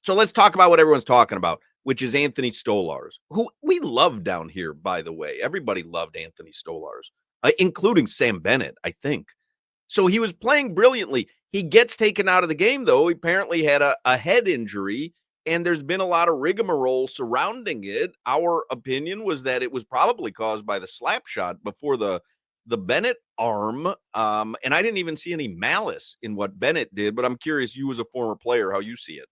So let's talk about what everyone's talking about, which is Anthony Stolarz, who we love down here, by the way. Everybody loved Anthony Stolarz, including Sam Bennett, I think. So he was playing brilliantly. He gets taken out of the game, though. He apparently had a head injury, and there's been a lot of rigmarole surrounding it. Our opinion was that it was probably caused by the slap shot before the Bennett arm. And I didn't even see any malice in what Bennett did, but I'm curious, you as a former player, how you see it.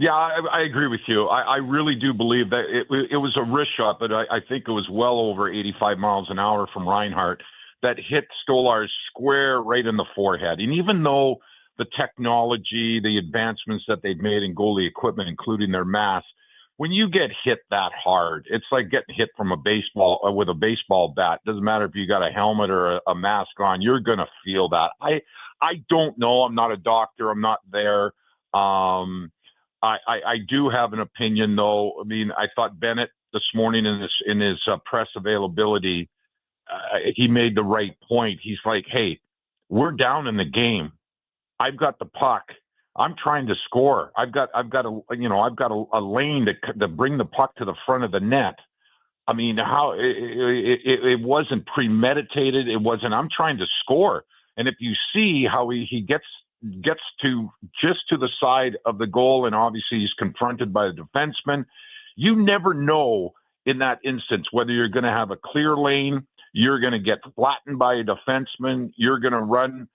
Yeah, I agree with you. I really do believe that it was a wrist shot, but I think it was well over 85 miles an hour from Reinhart that hit Stolarz square right in the forehead. And even though the technology, the advancements that they've made in goalie equipment, including their masks, when you get hit that hard, it's like getting hit from a baseball with a baseball bat. Doesn't matter if you got a helmet or a mask on, you're going to feel that. I don't know. I'm not a doctor. I'm not there. I do have an opinion, though. I mean, I thought Bennett this morning in his press availability, he made the right point. He's like, "Hey, we're down in the game. I've got the puck. I'm trying to score. I've got a lane to bring the puck to the front of the net. I mean, how it wasn't premeditated. It wasn't. I'm trying to score. And if you see how he gets to just to the side of the goal, and obviously he's confronted by a defenseman, you never know in that instance whether you're going to have a clear lane, you're going to get flattened by a defenseman, you're going to run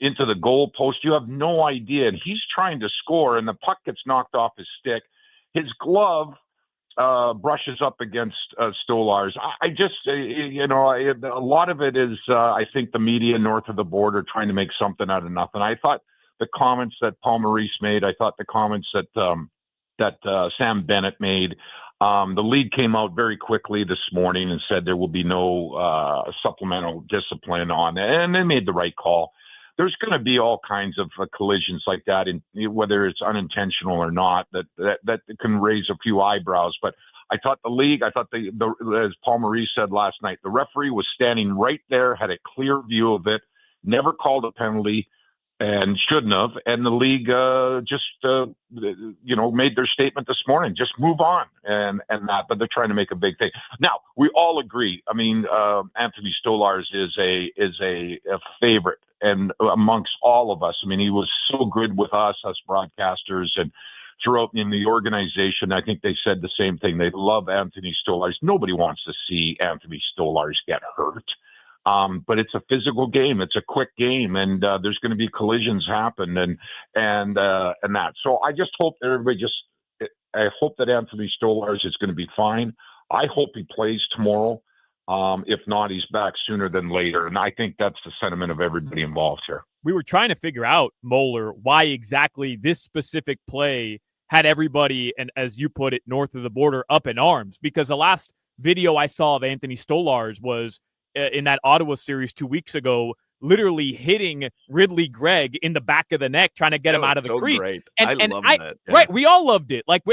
into the goal post. You have no idea. And he's trying to score, and the puck gets knocked off his stick. His glove brushes up against Stolarz. I just, a lot of it is, I think, the media north of the border trying to make something out of nothing. I thought the comments that Paul Maurice made, I thought the comments that Sam Bennett made, the league came out very quickly this morning and said there will be no supplemental discipline on it, and they made the right call. There's going to be all kinds of collisions like that, and whether it's unintentional or not, that can raise a few eyebrows. But I thought the league, as Paul Maurice said last night, the referee was standing right there, had a clear view of it, never called a penalty, and shouldn't have. And the league made their statement this morning, just move on and that. But they're trying to make a big thing. Now, we all agree. I mean, Anthony Stolarz is a favorite, and amongst all of us. I mean, he was so good with us broadcasters, and throughout in the organization. I think they said the same thing. They love Anthony Stolarz. Nobody wants to see Anthony Stolarz get hurt. But it's a physical game. It's a quick game, and there's going to be collisions happen and that. So I just hope I hope that Anthony Stolarz is going to be fine. I hope he plays tomorrow. If not, he's back sooner than later. And I think that's the sentiment of everybody involved here. We were trying to figure out, Moller, why exactly this specific play had everybody, and as you put it, north of the border, up in arms. Because the last video I saw of Anthony Stolarz was in that Ottawa series 2 weeks ago, literally hitting Ridley Gregg in the back of the neck, trying to get him out of the crease. Great. And I love that. Yeah. Right. We all loved it. Like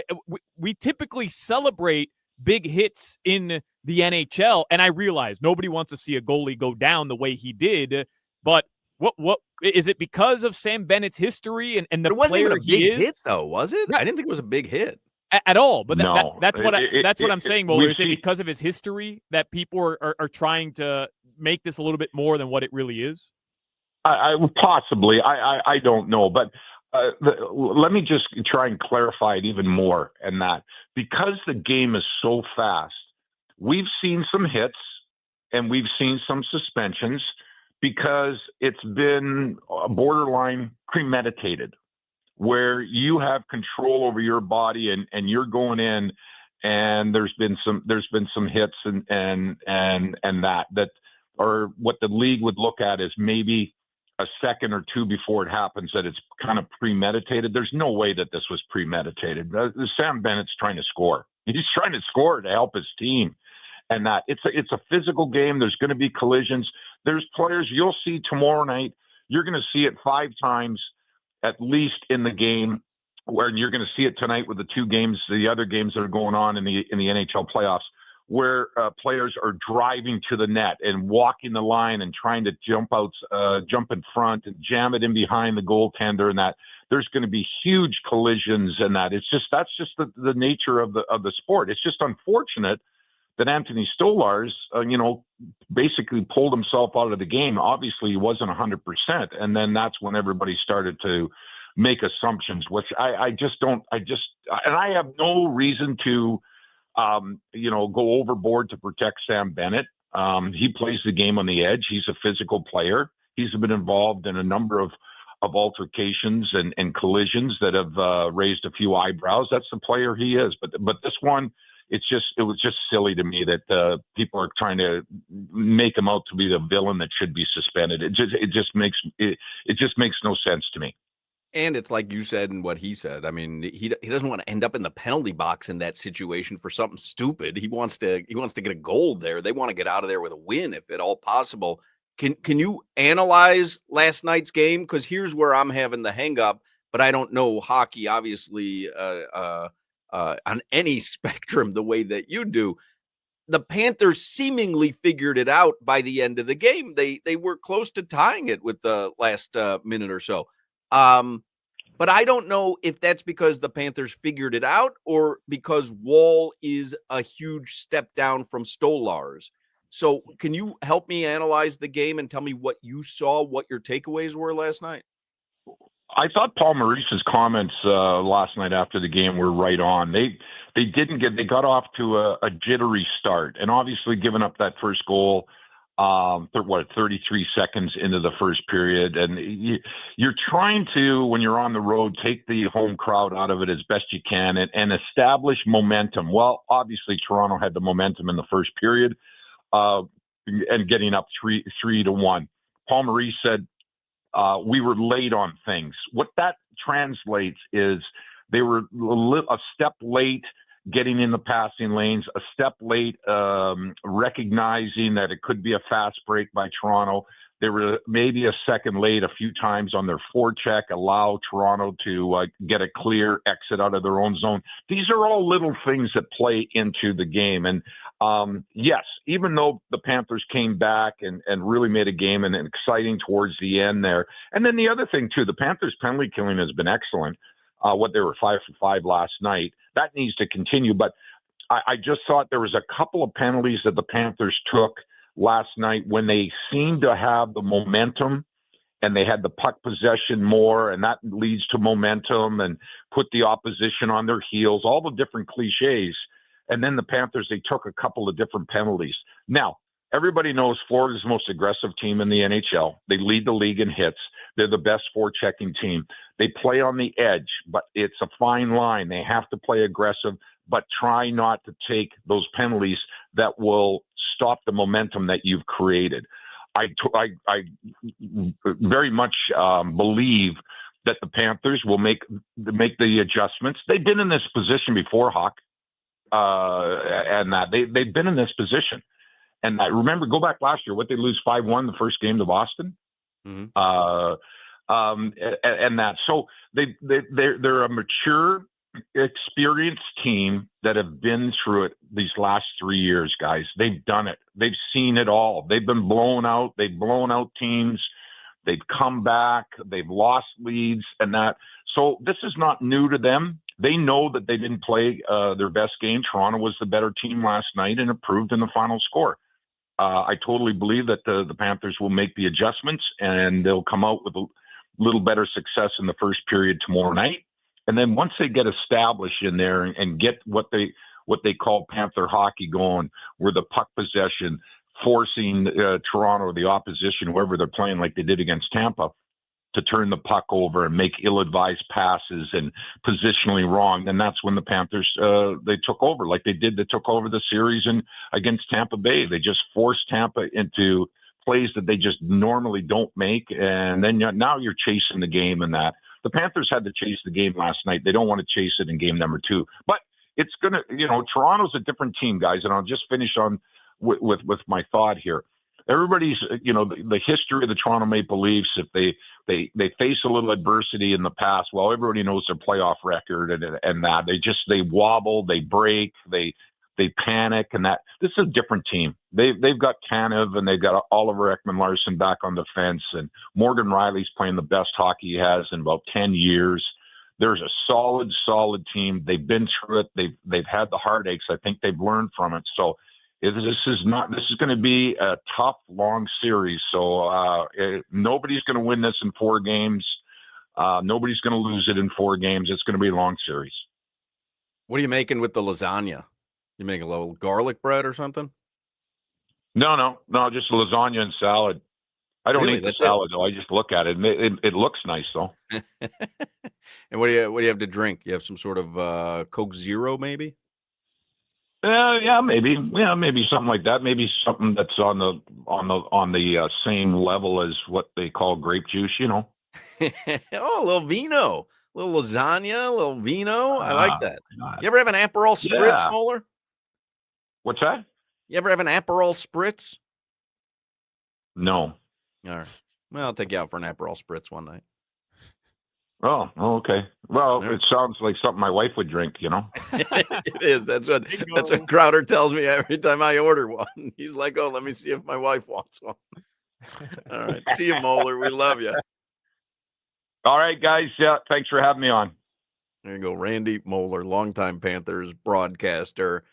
we typically celebrate big hits in the NHL. And I realize nobody wants to see a goalie go down the way he did. But what is it because of Sam Bennett's history and the it wasn't player even a big he is? hit, though, was it? Right. I didn't think it was a big hit. At all, but No. that's what I'm saying, Moller. Is it because of his history that people are trying to make this a little bit more than what it really is? Possibly. I don't know, but let me just try and clarify it even more. And that because the game is so fast, we've seen some hits and we've seen some suspensions because it's been borderline premeditated, where you have control over your body and you're going in, and there's been some hits and that or what the league would look at is maybe a second or two before it happens, that it's kind of premeditated. There's no way that this was premeditated. Sam Bennett's trying to score. He's trying to score to help his team, and that it's a physical game. There's going to be collisions. There's players you'll see tomorrow night. You're going to see it 5 times at least in the game, where you're going to see it tonight with the other games that are going on in the NHL playoffs, where players are driving to the net and walking the line and trying to jump in front and jam it in behind the goaltender, and that there's going to be huge collisions and that. That's just the nature of the sport. It's just unfortunate that Anthony Stolarz, basically pulled himself out of the game. Obviously, he wasn't 100%, and then that's when everybody started to make assumptions, which I have no reason to, go overboard to protect Sam Bennett. He plays the game on the edge. He's a physical player. He's been involved in a number of altercations and collisions that have raised a few eyebrows. That's the player he is. But this one, it was just silly to me that people are trying to make him out to be the villain that should be suspended. It just makes no sense to me. And it's like you said and what he said. I mean, he doesn't want to end up in the penalty box in that situation for something stupid. He wants to get a goal there. They want to get out of there with a win if at all possible. Can you analyze last night's game? Because here's where I'm having the hang up, but I don't know hockey obviously on any spectrum the way that you do. The Panthers seemingly figured it out by the end of the game. They were close to tying it with the last minute or so. But I don't know if that's because the Panthers figured it out or because Wall is a huge step down from Stolarz. So can you help me analyze the game and tell me what you saw, what your takeaways were last night? I thought Paul Maurice's comments last night after the game were right on. They got off to a jittery start, and obviously giving up that first goal, 33 seconds into the first period, and you're trying to, when you're on the road, take the home crowd out of it as best you can and establish momentum. Well, obviously Toronto had the momentum in the first period, and getting up 3-1. Paul Maurice said, we were late on things. What that translates is they were a step late getting in the passing lanes, a step late recognizing that it could be a fast break by Toronto. They were maybe a second late a few times on their forecheck, allow Toronto to get a clear exit out of their own zone. These are all little things that play into the game. And yes, even though the Panthers came back and really made a game and exciting towards the end there. And then the other thing, too, the Panthers' penalty killing has been excellent. They were 5 for 5 last night. That needs to continue. But I just thought there was a couple of penalties that the Panthers took last night when they seemed to have the momentum and they had the puck possession more, and that leads to momentum and put the opposition on their heels, all the different cliches. And then the Panthers, they took a couple of different penalties. Now, everybody knows Florida's the most aggressive team in the NHL. They lead the league in hits. They're the best forechecking team. They play on the edge, but it's a fine line. They have to play aggressive, but try not to take those penalties that will stop the momentum that you've created. I very much believe that the Panthers will make the adjustments. They've been in this position before, Hawk, and that they've been in this position. And I remember, go back last year, what they lose 5-1 the first game to Boston. Mm-hmm. And that. So they're a mature, experienced team that have been through it these last 3 years, guys. They've done it. They've seen it all. They've been blown out. They've blown out teams. They've come back. They've lost leads and that. So this is not new to them. They know that they didn't play their best game. Toronto was the better team last night and it proved in the final score. I totally believe that the Panthers will make the adjustments and they'll come out with a little better success in the first period tomorrow night. And then once they get established in there and get what they call Panther hockey going, where the puck possession, forcing Toronto, the opposition, whoever they're playing, like they did against Tampa, to turn the puck over and make ill-advised passes and positionally wrong, then that's when the Panthers, they took over like they did. They took over the series against Tampa Bay. They just forced Tampa into plays that they just normally don't make, and then now you're chasing the game and that. The Panthers had to chase the game last night. They don't want to chase it in game number 2. But it's going to, Toronto's a different team, guys, and I'll just finish on with my thought here. Everybody's, the history of the Toronto Maple Leafs, if they face a little adversity in the past, well, everybody knows their playoff record and that. They wobble, they break, they they panic, and that this is a different team. They've got Tanev, and they've got Oliver Ekman-Larsson back on the fence, and Morgan Riley's playing the best hockey he has in about 10 years. There's a solid team. They've been through it. They've had the heartaches. I think they've learned from it. So this is going to be a tough, long series. So nobody's going to win this in 4 games. Nobody's going to lose it in 4 games. It's going to be a long series. What are you making with the lasagna? You make a little garlic bread or something? No, just lasagna and salad. I don't Really? eat the That's salad though. I just look at it. It looks nice though. And what do you have to drink? You have some sort of Coke Zero, maybe? Yeah, maybe something like that. Maybe something that's on the same level as what they call grape juice. You know. Oh, a little vino, a little lasagna, a little vino. I like that. God. You ever have an Aperol Spritz, Yeah. Moller? What's that? You ever have an Aperol Spritz? No. All right. Well, I'll take you out for an Aperol Spritz one night. Oh, okay. Well, Yeah. it sounds like something my wife would drink, you know. It is. That's what Crowder tells me every time I order one. He's like, "Oh, let me see if my wife wants one." All right. See you, Moller. We love you. All right, guys. Yeah, thanks for having me on. There you go. Randy Moller, longtime Panthers broadcaster.